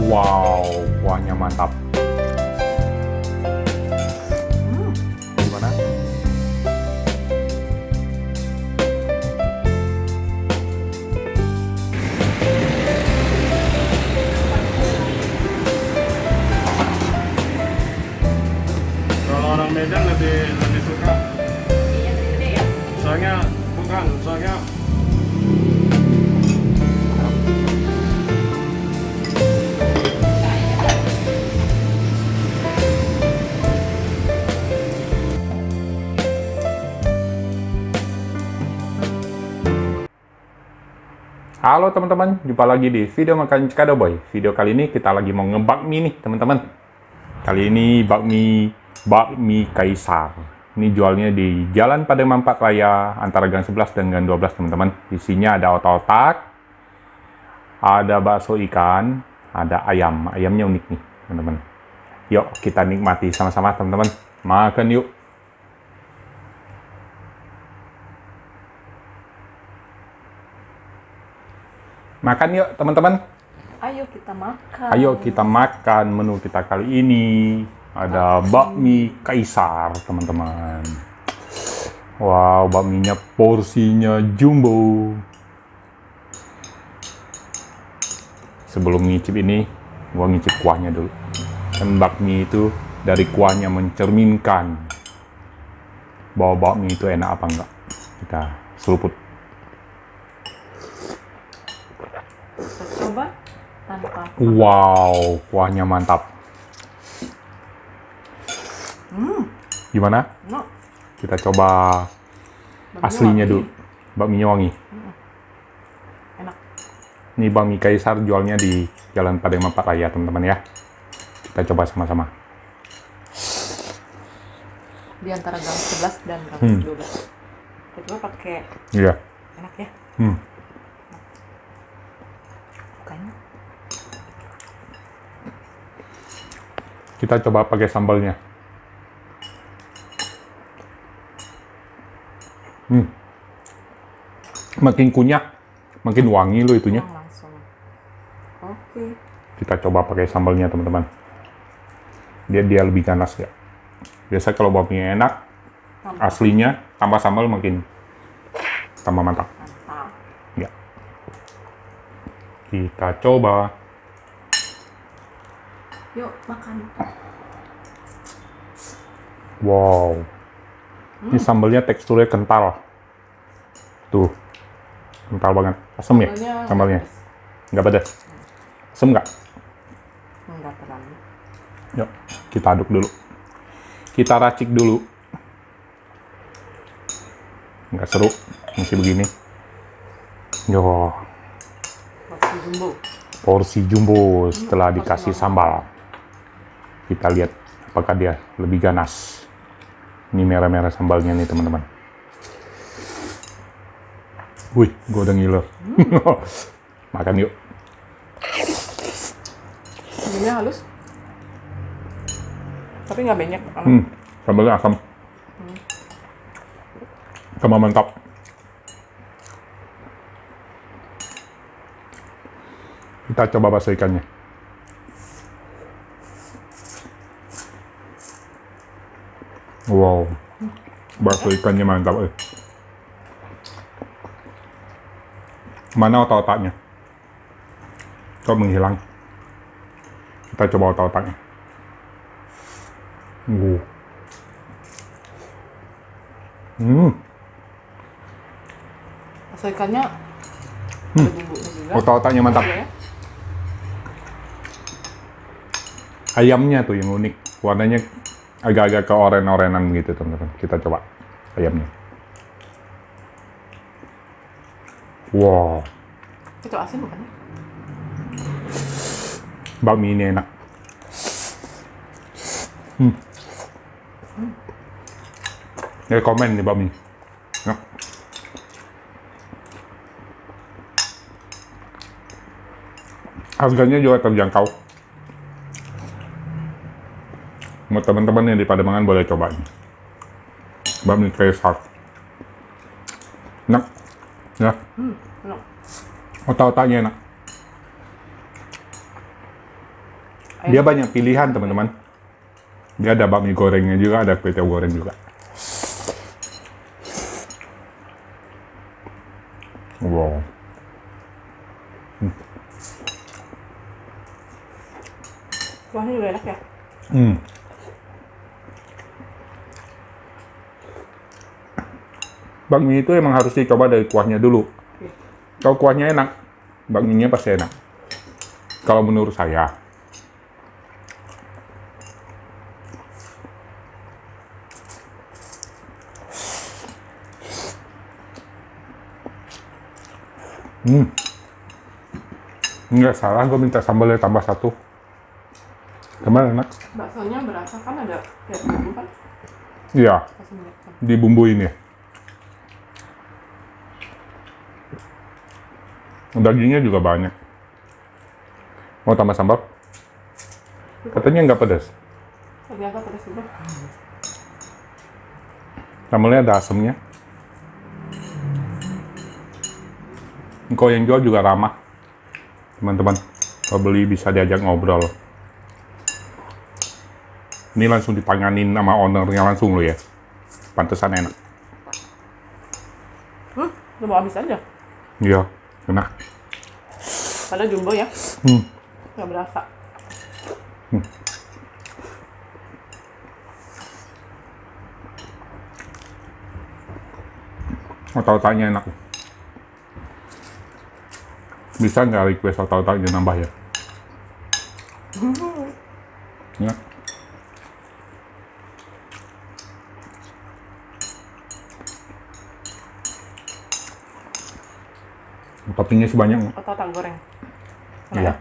Wow, kuahnya mantap. Gimana? Kalau orang Medan lebih suka. Iya, gede ya. Soalnya bukan, soalnya Halo teman-teman, jumpa lagi di video makan Cikado Boy. Video kali ini kita lagi mau ngebakmi nih teman-teman. Kali ini bakmi Kaisar. Ini jualnya di Jalan Padang 4 Raya antara Gang 11 dan Gang 12 teman-teman. Isinya ada otak-otak, ada bakso ikan, ada ayam. Ayamnya unik nih teman-teman. Yuk kita nikmati sama-sama teman-teman. Makan yuk. Makan yuk teman-teman. Ayo kita makan. Ayo kita makan. Menu kita kali ini ada bakmi Kaisar teman-teman. Wow, bakminya porsinya jumbo. Sebelum ngicip ini, gua ngicip kuahnya dulu. Kan bakmi itu dari kuahnya mencerminkan bahwa bakmi itu enak apa enggak. Kita seruput. Kita coba tanpa. Wow, kuahnya mantap. Gimana? No. Kita coba aslinya dulu. Bakminya wangi. Enak. Ini bakmi Kaisar jualnya di Jalan Padang 4 Raya, teman-teman ya. Kita coba sama-sama. Di antara gang 11 dan gang 12. Kita coba pakai Iya. enak ya. Bukanya. Kita coba pakai sambalnya. Makin kunyah, makin wangi loh itunya. Langsung. Oke. Kita coba pakai sambalnya, teman-teman. Dia lebih ganas ya. Biasa kalau bakminya enak, aslinya tambah sambal makin tambah mantap. Mantap. Ya. Kita coba. Yuk makan. Wow. Ini sambalnya teksturnya kental. Tuh. Kental banget. Asem ya sambalnya? Nggak pedas. Asem nggak? Enggak terlalu. Yuk, kita aduk dulu. Kita racik dulu. Nggak seru. Masih begini. Yo. Porsi jumbo. Porsi jumbo setelah dikasih sambal. Kita lihat apakah dia lebih ganas. Ini merah-merah sambalnya nih teman-teman. Wih, gue udah ngiler. Makan yuk. Ini halus. Tapi nggak banyak. Sambalnya asam. Sama mantap. Kita coba bakso ikannya. Wow, bakso ikannya mantap. Mana otak-otaknya? Kok menghilang? Kita coba otak-otaknya. Bakso ikannya ada bumbunya juga. Otak-otaknya mantap. Ya. Ayamnya tuh yang unik. Warnanya agak-agak ke oren-orenan gitu teman-teman. Kita coba ayamnya. Wow, Itu asin bukan ya? bakmi ini enak. Rekomen nih bakmi. Enak. Harganya juga terjangkau. Buat teman-teman yang di Pademangan boleh coba ini. Bakmi Kaisar. Enak. Ya. Enak. Otak-otaknya enak. Dia banyak pilihan teman-teman. Dia ada bakmi gorengnya juga, ada kue tiaw goreng juga. Wow. Kuahnya juga enak ya. Bakmi itu emang harus dicoba dari kuahnya dulu. Kalau kuahnya enak, bakminya pasti enak. Kalau menurut saya. Nggak salah, gue minta sambalnya tambah 1. Gimana enak? Baksonya berasa kan ada kayak bumbu kan? Iya, Kasih minyak kan. dibumbuin ya. Dagingnya juga banyak. Mau tambah sambal? Katanya nggak pedas. Ternyata pedas juga. Sambalnya ada asemnya. Kau yang jual juga ramah. Teman-teman, kalau beli bisa diajak ngobrol. Ini langsung ditanganin sama ownernya langsung lo ya. Pantesan enak. Udah mau habis aja. Iya, enak. Padahal jumbo ya. Nggak berasa. Otak-otaknya enak. Bisa nggak request otak-otaknya nambah ya? Ya. Toppingnya sih banyak. Atau otak goreng. Iya.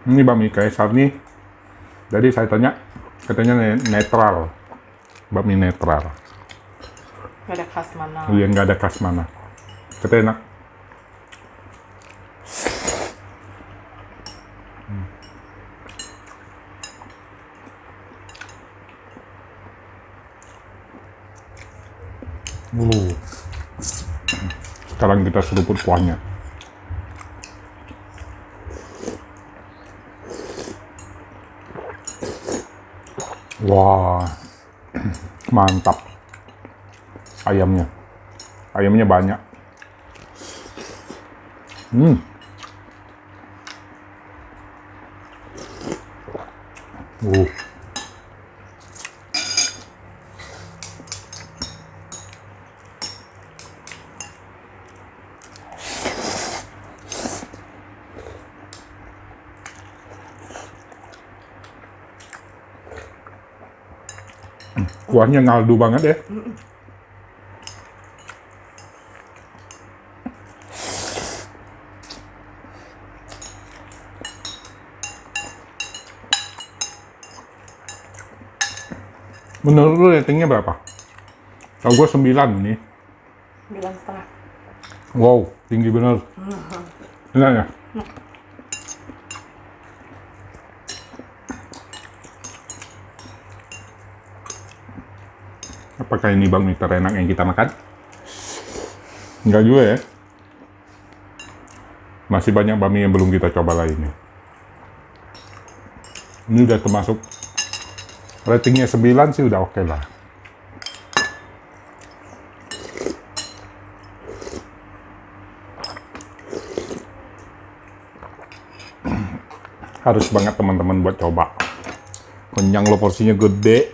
Ini bakmi kaisar nih. Jadi saya tanya, katanya netral. Bakmi netral. Nggak ada khas mana. Yang nggak ada khas mana. Katanya enak. Sekarang kita seruput kuahnya. Wah, mantap. Ayamnya banyak. Kuahnya ngaldu banget ya. Menurut lu ratingnya berapa? Kalau gue 9 nih. 9,5. Wow, tinggi bener. Enak ya? Apakah ini bakmi terenak yang kita makan? Enggak juga ya. Masih banyak bakmi yang belum kita coba lainnya. Ini udah termasuk ratingnya 9 sih udah oke lah. Harus banget teman-teman buat coba. Kenyang lo, porsinya gede.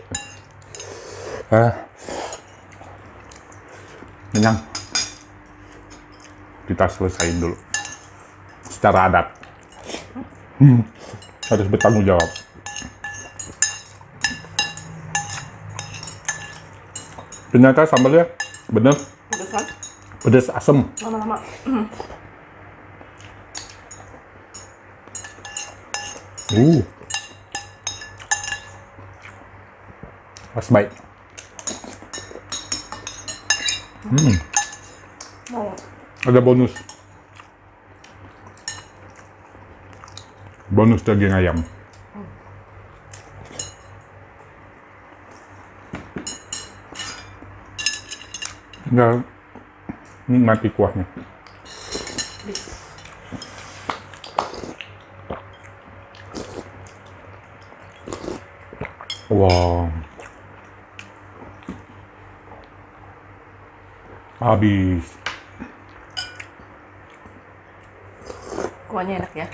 Kenyang. Kita selesaiin dulu. Secara adat. Harus bertanggung jawab. Ternyata sambalnya bener Pedas kan? pedas asem. Lama-lama. Pas baik. Mau. Ada bonus. Bonus daging ayam. Tinggal nikmati kuahnya. Bis. Wow. Habis. Kuahnya enak ya,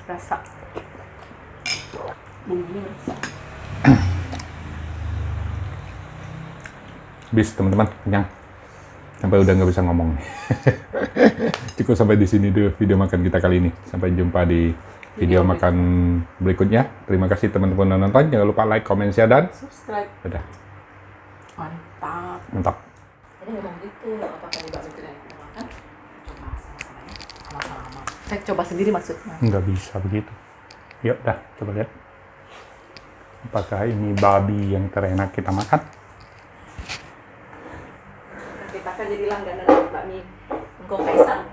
rasa. Bumbunya rasa. Habis teman-teman, kenyang. Sampai udah nggak bisa ngomong. Cukup sampai di sini dulu video makan kita kali ini. Sampai jumpa di video makan berikutnya. Terima kasih teman-teman yang nonton. Jangan lupa like, comment, share, dan Subscribe. udah. Mantap. Mantap. Ini ngomong gitu, nggak apa-apa kali bakmi kita makan. Coba sama-sama ya. Sama-sama. Coba sendiri maksudnya. Nggak bisa begitu. Yuk dah, coba lihat. Apakah ini babi yang terenak kita makan? Kita kan jadi langganan bakmi Engkau Kaisar.